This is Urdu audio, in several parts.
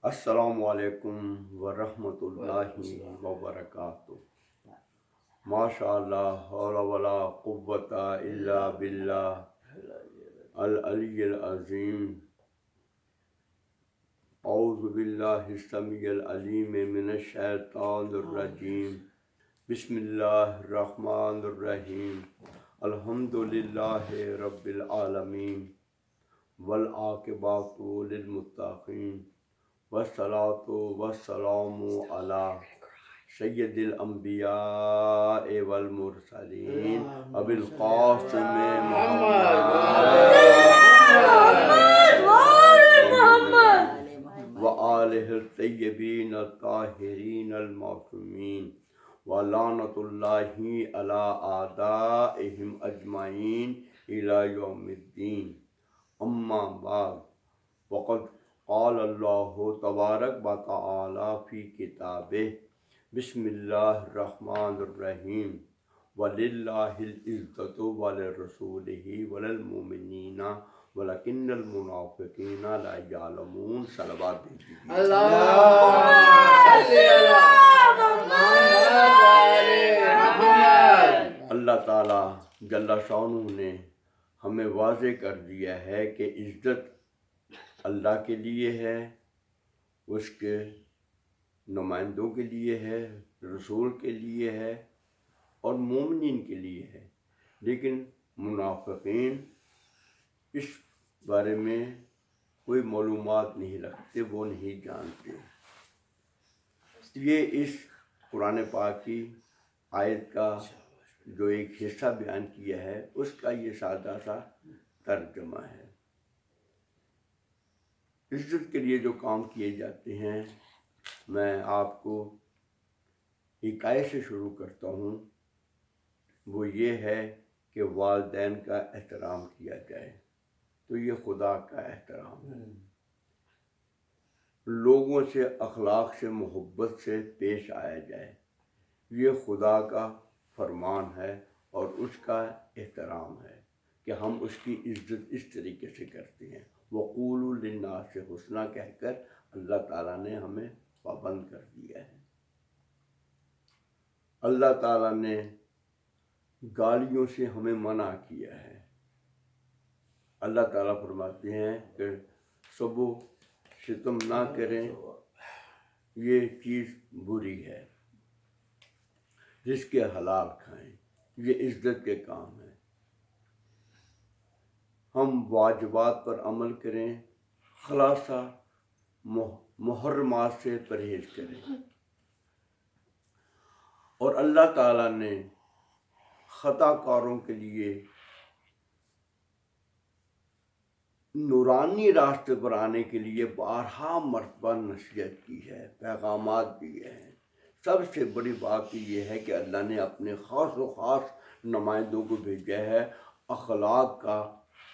السلام علیکم ورحمۃ اللہ وبرکاتہ۔ ماشاء اللہ، حول ولا قوت الا باللہ العلی العظیم۔ اعوذ باللہ السمیع العلیم من الشیطان الرجیم۔ بسم اللہ الرحمن الرحیم۔ الحمد للہ رب العالمین والعاقبۃ للمتقین، والصلاۃ والسلام علی سید الانبیاء والمرسلین ابی القاسم محمد وآلہ الطیبین الطاہرین المعصومین، ولعنۃ اللہ علی اعدائہم اجمعین الی یوم الدین۔ اما بعد، وقد قال اللہ تبارک و تعالی فی کتابہ، بسم اللہ الرحمن الرحیم، وَلِلَّهِ الْعِزَّةُ وَلِرَسُولِهِ وَلِلْمُؤْمِنِينَ وَلَكِنَّ الْمُنَافِقِينَ لَا يَعْلَمُونَ۔ صلوات دیجیے۔ اللہ تعالیٰ جل شانہ نے ہمیں واضح کر دیا ہے کہ عزت اللہ کے لیے ہے، اس کے نمائندوں کے لیے ہے، رسول کے لیے ہے اور مومنین کے لیے ہے، لیکن منافقین اس بارے میں کوئی معلومات نہیں رکھتے، وہ نہیں جانتے۔ یہ اس قرآن پاک کی آیت کا جو ایک حصہ بیان کیا ہے، اس کا یہ سادہ سا ترجمہ ہے۔ عزت کے لیے جو کام کیے جاتے ہیں، میں آپ کو ایک آیت سے شروع کرتا ہوں۔ وہ یہ ہے کہ والدین کا احترام کیا جائے، تو یہ خدا کا احترام ہے۔ لوگوں سے اخلاق سے محبت سے پیش آیا جائے، یہ خدا کا فرمان ہے اور اس کا احترام ہے کہ ہم اس کی عزت اس طریقے سے کرتے ہیں۔ وَقُولُوا لِلنَّاسِ حُسْنًا کہہ کر اللہ تعالیٰ نے ہمیں پابند کر دیا ہے۔ اللہ تعالیٰ نے گالیوں سے ہمیں منع کیا ہے۔ اللہ تعالیٰ فرماتے ہیں کہ سب و ستم نہ کریں، یہ چیز بری ہے۔ رزق حلال کھائیں، یہ عزت کے کام ہے۔ ہم واجبات پر عمل کریں، خلاصہ محرمات سے پرہیز کریں۔ اور اللہ تعالیٰ نے خطا کاروں کے لیے نورانی راستے پر آنے کے لیے بارہا مرتبہ نصیحت کی ہے، پیغامات دیے ہیں۔ سب سے بڑی بات یہ ہے کہ اللہ نے اپنے خاص و خاص نمائندوں کو بھیجا ہے اخلاق کا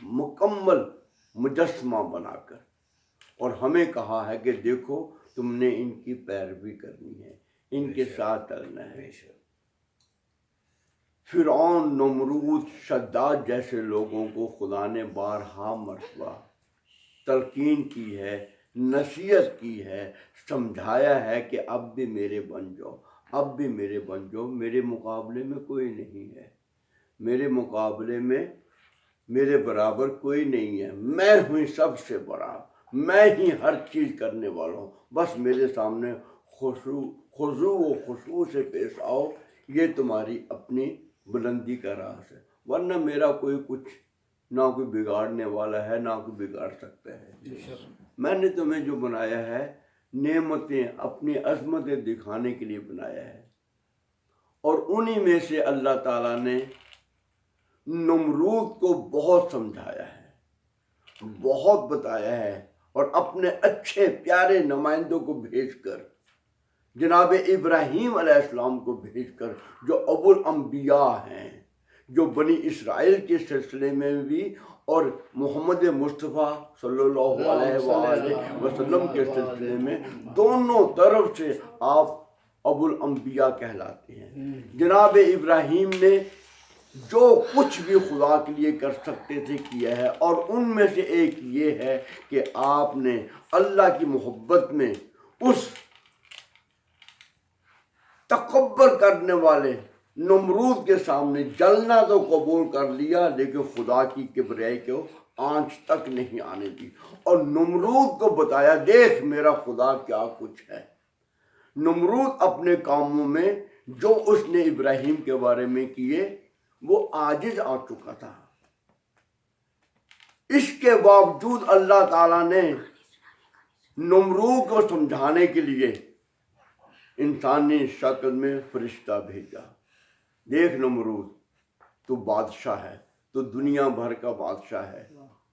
مکمل مجسمہ بنا کر، اور ہمیں کہا ہے کہ دیکھو تم نے ان کی پیروی کرنی ہے، ان کے ساتھ چلنا ہے۔ فرعون، نمرود، شداد جیسے لوگوں کو خدا نے بارہا مرتبہ تلقین کی ہے، نصیحت کی ہے، سمجھایا ہے کہ اب بھی میرے بن جاؤ، اب بھی میرے بن جاؤ۔ میرے مقابلے میں کوئی نہیں ہے، میرے مقابلے میں میرے برابر کوئی نہیں ہے، میں ہوں سب سے بڑا، میں ہی ہر چیز کرنے والا ہوں۔ بس میرے سامنے خضوع و خشوع سے پیش آؤ، یہ تمہاری اپنی بلندی کا راز ہے، ورنہ میرا کوئی کچھ نہ کوئی بگاڑنے والا ہے، نہ کوئی بگاڑ سکتا ہے۔ میں نے تمہیں جو بنایا ہے نعمتیں، اپنی عظمتیں دکھانے کے لیے بنایا ہے۔ اور انہی میں سے اللہ تعالیٰ نے نمرود کو بہت سمجھایا ہے، بہت بتایا ہے، اور اپنے اچھے پیارے نمائندوں کو بھیج کر، جناب ابراہیم علیہ السلام کو بھیج کر، جو ابو الانبیاء ہیں، جو بنی اسرائیل کے سلسلے میں بھی اور محمد مصطفیٰ صلی اللہ علیہ وآلہ وسلم کے سلسلے میں، دونوں طرف سے آپ ابو الانبیاء کہلاتے ہیں۔ جناب ابراہیم نے جو کچھ بھی خدا کے لیے کر سکتے تھے کیا ہے، اور ان میں سے ایک یہ ہے کہ آپ نے اللہ کی محبت میں اس تکبر کرنے والے نمرود کے سامنے جلنا تو قبول کر لیا، لیکن خدا کی کبریائی کو آنچ تک نہیں آنے دی، اور نمرود کو بتایا دیکھ میرا خدا کیا کچھ ہے۔ نمرود اپنے کاموں میں جو اس نے ابراہیم کے بارے میں کیے وہ عاجز آ چکا تھا، اس کے باوجود اللہ تعالیٰ نے نمرود کو سمجھانے کے لیے انسانی شکل میں فرشتہ بھیجا۔ دیکھ نمرود، تو بادشاہ ہے، تو دنیا بھر کا بادشاہ ہے،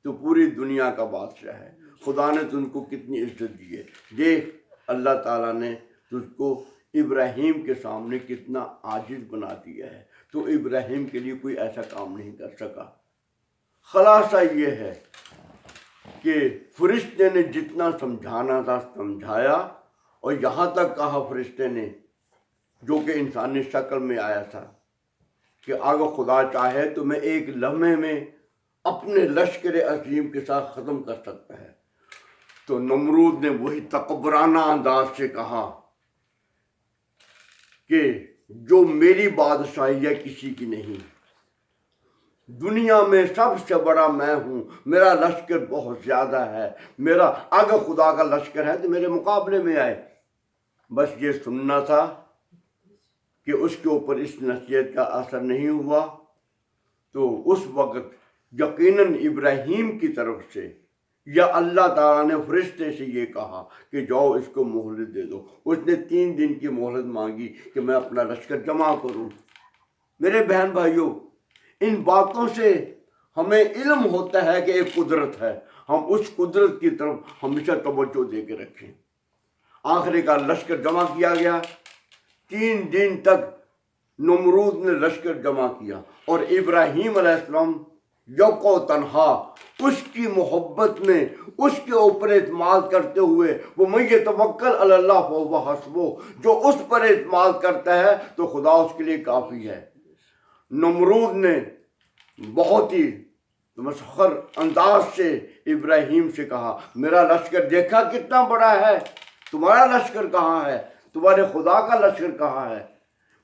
تو پوری دنیا کا بادشاہ ہے، خدا نے تم کو کتنی عزت دی ہے، دیکھ اللہ تعالیٰ نے تجھ کو ابراہیم کے سامنے کتنا عاجز بنا دیا ہے، تو ابراہیم کے لیے کوئی ایسا کام نہیں کر سکا۔ خلاصہ یہ ہے کہ فرشتے نے جتنا سمجھانا تھا سمجھایا، اور یہاں تک کہا فرشتے نے جو کہ انسانی شکل میں آیا تھا کہ اگر خدا چاہے تو میں ایک لمحے میں اپنے لشکر عظیم کے ساتھ ختم کر سکتا ہے۔ تو نمرود نے وہی تکبرانہ انداز سے کہا کہ جو میری بادشاہی ہے کسی کی نہیں، دنیا میں سب سے بڑا میں ہوں، میرا لشکر بہت زیادہ ہے، میرا اگر خدا کا لشکر ہے تو میرے مقابلے میں آئے۔ بس یہ سننا تھا کہ اس کے اوپر اس نصیحت کا اثر نہیں ہوا، تو اس وقت یقیناً ابراہیم کی طرف سے یا اللہ تعالیٰ نے فرشتے سے یہ کہا کہ جاؤ اس کو مہلت دے دو۔ اس نے 3 دن کی مہلت مانگی کہ میں اپنا لشکر جمع کروں۔ میرے بہن بھائیوں، ان باتوں سے ہمیں علم ہوتا ہے کہ ایک قدرت ہے، ہم اس قدرت کی طرف ہمیشہ توجہ دے کے رکھیں۔ آخری کا لشکر جمع کیا گیا، 3 دن تک نمرود نے لشکر جمع کیا، اور ابراہیم علیہ السلام یکو تنہا اس کی محبت میں اس کے اوپر اعتماد کرتے ہوئے، وہ من یتوکل علی اللہ فہو حسبہ، جو اس پر اعتماد کرتا ہے تو خدا اس کے لیے کافی ہے۔ نمرود نے بہت ہی مسخر انداز سے ابراہیم سے کہا میرا لشکر دیکھا کتنا بڑا ہے، تمہارا لشکر کہاں ہے، تمہارے خدا کا لشکر کہاں ہے؟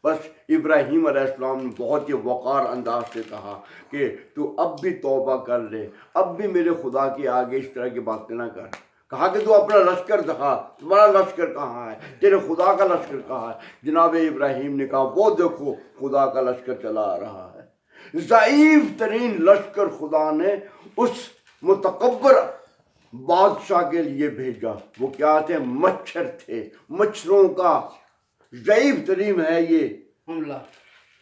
بس ابراہیم علیہ السلام نے بہت ہی وقار انداز سے کہا کہ تو اب بھی توبہ کر لے، اب بھی میرے خدا کے آگے اس طرح کی باتیں نہ کر۔ کہا کہ تو اپنا لشکر دکھا، تمہارا لشکر کہاں ہے، تیرے خدا کا لشکر کہاں ہے؟ جناب ابراہیم نے کہا وہ دیکھو خدا کا لشکر چلا آ رہا ہے۔ ضعیف ترین لشکر خدا نے اس متکبر بادشاہ کے لیے بھیجا۔ وہ کیا تھے؟ مچھر تھے، مچھروں کا ضعیف ترین ہے یہ حملہ۔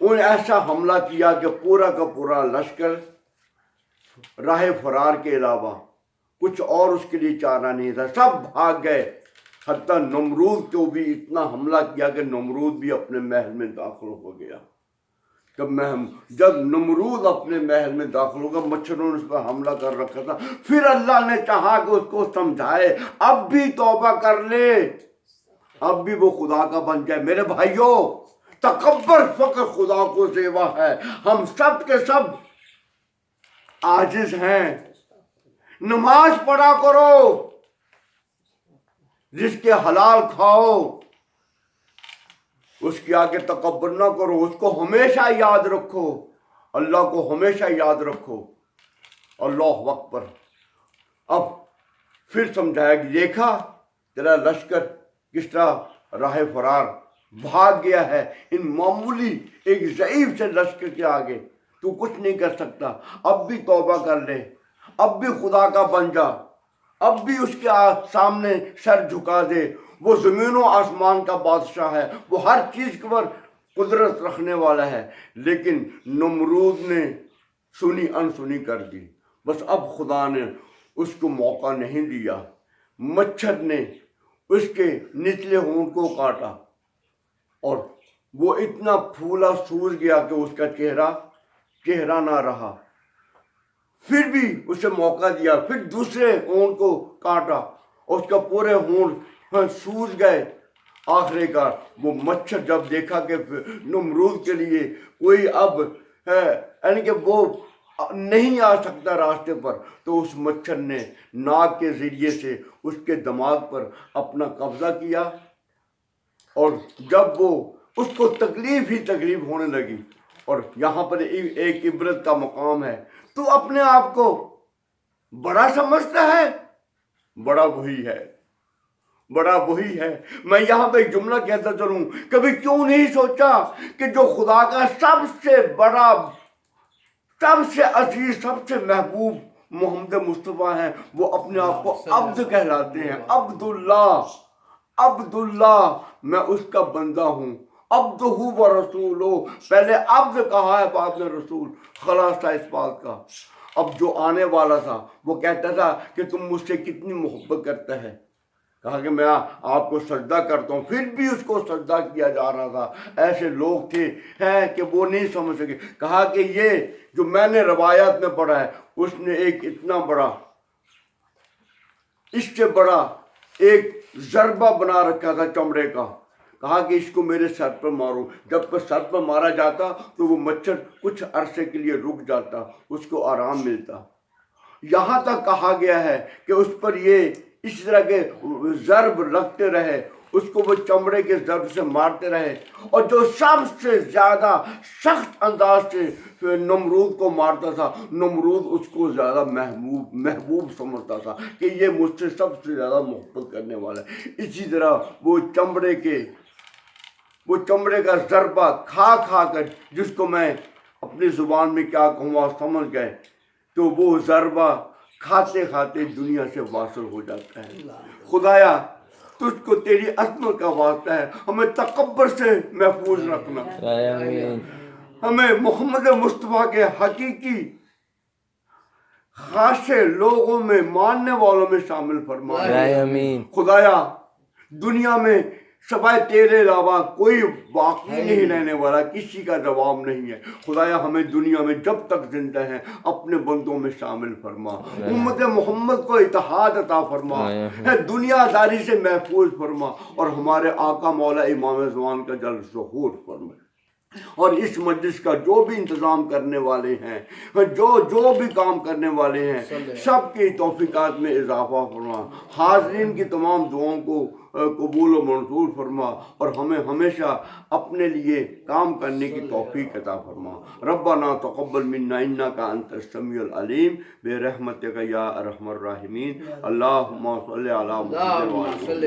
انہیں ایسا حملہ کیا کہ پورا کا پورا لشکر راہ فرار کے علاوہ کچھ اور اس کے لیے چارہ نہیں تھا، سب بھاگ گئے۔ حتیٰ نمرود کو بھی اتنا حملہ کیا کہ نمرود بھی اپنے محل میں داخل ہو گیا۔ جب نمرود اپنے محل میں داخل ہوگا، مچھروں نے اس پر حملہ کر رکھا تھا، پھر اللہ نے چاہا کہ اس کو سمجھائے اب بھی توبہ کر لے، اب بھی وہ خدا کا بن جائے۔ میرے بھائیوں، تکبر فقط خدا کو زیوا ہے، ہم سب کے سب عاجز ہیں۔ نماز پڑھا کرو، رزق حلال کھاؤ، اس کے آگے تکبر نہ کرو، اس کو ہمیشہ یاد رکھو، اللہ کو ہمیشہ یاد رکھو۔ اللہ اکبر۔ اب پھر سمجھایا کہ دیکھا تیرا لشکر کس طرح راہ فرار بھاگ گیا ہے، ان معمولی ایک ضعیف سے لشکر کے آگے تو کچھ نہیں کر سکتا، اب بھی توبہ کر لے، اب بھی خدا کا بن جا، اب بھی اس کے سامنے سر جھکا دے۔ وہ زمین و آسمان کا بادشاہ ہے، وہ ہر چیز پر قدرت رکھنے والا ہے، لیکن نمرود نے سنی انسنی کر دی۔ بس اب خدا نے اس کو موقع نہیں دیا، مچھر نے اس کے نچلے ہونٹ کو کاٹا اور وہ اتنا پھولا سوج گیا کہ اس کا چہرہ نہ رہا۔ پھر بھی اسے موقع دیا، پھر دوسرے ہونٹ کو کاٹا، اس کا پورے ہونٹ سوج گئے۔ آخری کار وہ مچھر جب دیکھا کہ نمرود کے لیے کوئی اب ہے یعنی کہ وہ نہیں آ سکتا راستے پر، تو اس مچھر نے ناک کے ذریعے سے اس کے دماغ پر اپنا قبضہ کیا، اور جب وہ اس کو تکلیف ہی تکلیف ہونے لگی. اور یہاں پر ایک عبرت کا مقام ہے. تو اپنے آپ کو بڑا سمجھتا ہے، بڑا وہی ہے، بڑا وہی ہے. میں یہاں پہ ایک جملہ کہتا چلوں، کبھی کیوں نہیں سوچا کہ جو خدا کا سب سے بڑا، سب سے عزیز، سب سے محبوب محمد مصطفیٰ ہیں، وہ اپنے آپ کو عبد کہلاتے ہیں. عبداللہ، عبداللہ، میں اس کا بندہ ہوں. عبدہ و رسولہ، پہلے عبد کہا ہے بعد میں رسول. خلاص تھا اس بات کا. اب جو آنے والا تھا وہ کہتا تھا کہ تم مجھ سے کتنی محبت کرتا ہے. کہا کہ میں آپ کو سجدہ کرتا ہوں، پھر بھی اس کو سجدہ کیا جا رہا تھا. ایسے لوگ تھے ہیں کہ وہ نہیں سمجھ سکے. کہا کہ یہ جو میں نے روایات میں پڑھا ہے، اس نے ایک اتنا بڑا، اس سے بڑا ایک ضربہ بنا رکھا تھا چمڑے کا. کہا کہ اس کو میرے سر پر مارو. جب پر سر پر مارا جاتا تو وہ مچھر کچھ عرصے کے لیے رک جاتا، اس کو آرام ملتا. یہاں تک کہا گیا ہے کہ اس پر یہ اس طرح کے ضرب رکھتے رہے، اس کو وہ چمڑے کے ضرب سے مارتے رہے. اور جو سب سے زیادہ سخت انداز سے نمرود کو مارتا تھا، نمرود اس کو زیادہ محبوب سمجھتا تھا کہ یہ مجھ سے سب سے زیادہ محبت کرنے والا ہے. اسی طرح وہ چمڑے کا ضربہ کھا کھا کر، جس کو میں اپنی زبان میں کیا کہوں آپ سمجھ گئے، تو وہ ضربہ کھاتے کھاتے دنیا سے واصل ہو جاتا ہے. خدایا تجھ کو تیری عظمت کا واسطہ ہے، ہمیں تکبر سے محفوظ رکھنا، ہمیں محمد مصطفیٰ کے حقیقی خاصے لوگوں میں، ماننے والوں میں شامل فرما. خدایا دنیا میں سوائے تیرے علاوہ کوئی باقی نہیں رہنے والا، کسی کا جواب نہیں ہے. خدایا ہمیں دنیا میں جب تک زندہ ہیں اپنے بندوں میں شامل فرما. امت محمد کو اتحاد عطا فرما، دنیا داری سے محفوظ فرما، اور ہمارے آقا مولا امام زمان کا جل ظہور فرما. اور اس مجلس کا جو بھی انتظام کرنے والے ہیں، جو بھی کام کرنے والے ہیں، سب کی توفیقات میں اضافہ فرما. حاضرین کی تمام دعاؤں کو قبول و منظور فرما، اور ہمیں ہمیشہ اپنے لیے کام کرنے کی توفیق عطا فرما. ربنا تقبل منا انک انت السمیع العلیم برحمتک یا ارحم الراحمین. اللہم صلی علی محمد.